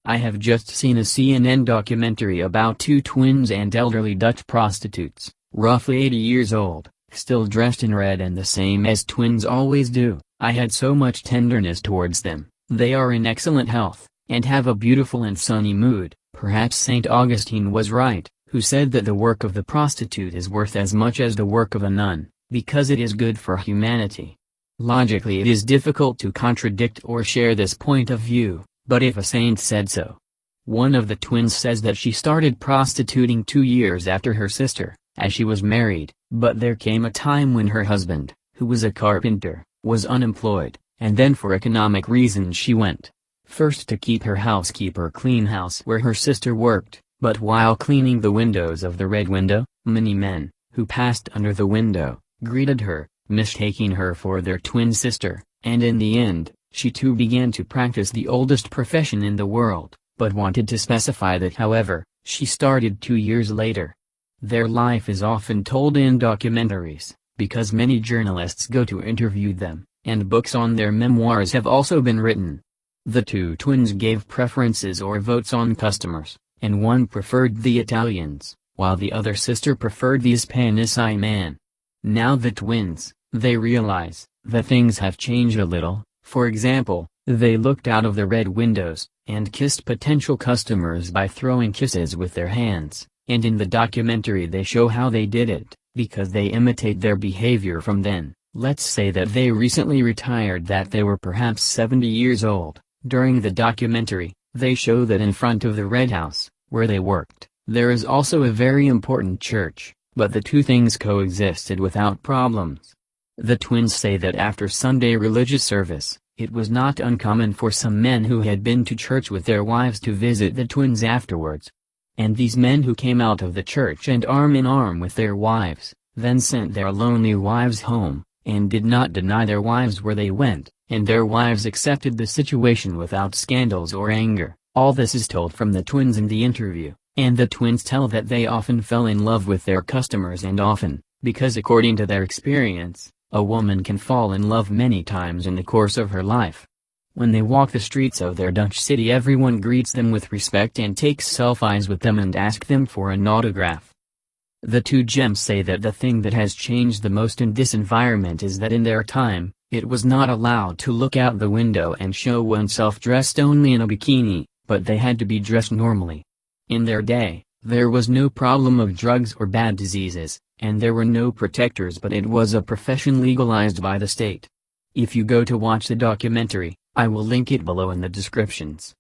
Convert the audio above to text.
I have just seen a CNN documentary about two twins and elderly Dutch prostitutes, roughly 80 years old, still dressed in red and the same as twins always do. I had so much tenderness towards them. They are in excellent health, and have a beautiful and sunny mood. Perhaps St. Augustine was right, who said that the work of the prostitute is worth as much as the work of a nun, because it is good for humanity. Logically it is difficult to contradict or share this point of view, but if a saint said so. One of the twins says that she started prostituting 2 years after her sister, as she was married, but there came a time when her husband, who was a carpenter, was unemployed, and then for economic reasons she went. First to keep her housekeeper clean house where her sister worked, but while cleaning the windows of the Red Window, many men, who passed under the window, greeted her, mistaking her for their twin sister, and in the end, she too began to practice the oldest profession in the world, but wanted to specify that however, she started 2 years later. Their life is often told in documentaries, because many journalists go to interview them, and books on their memoirs have also been written. The two twins gave preferences or votes on customers, and one preferred the Italians, while the other sister preferred the Hispanic man. Now the twins, they realize that things have changed a little. For example, they looked out of the red windows, and kissed potential customers by throwing kisses with their hands, and in the documentary they show how they did it, because they imitate their behavior from then. Let's say that they recently retired, that they were perhaps 70 years old. During the documentary, they show that in front of the Red House, where they worked, there is also a very important church, but the two things coexisted without problems. The twins say that after Sunday religious service, it was not uncommon for some men who had been to church with their wives to visit the twins afterwards. And these men who came out of the church and arm in arm with their wives, then sent their lonely wives home, and did not deny their wives where they went, and their wives accepted the situation without scandals or anger. All this is told from the twins in the interview, and the twins tell that they often fell in love with their customers, and often, because according to their experience, a woman can fall in love many times in the course of her life. When they walk the streets of their Dutch city, everyone greets them with respect and takes selfies with them and asks them for an autograph. The two gems say that the thing that has changed the most in this environment is that in their time, it was not allowed to look out the window and show oneself dressed only in a bikini, but they had to be dressed normally. In their day, there was no problem of drugs or bad diseases, and there were no protectors, but it was a profession legalized by the state. If you go to watch the documentary, I will link it below in the descriptions.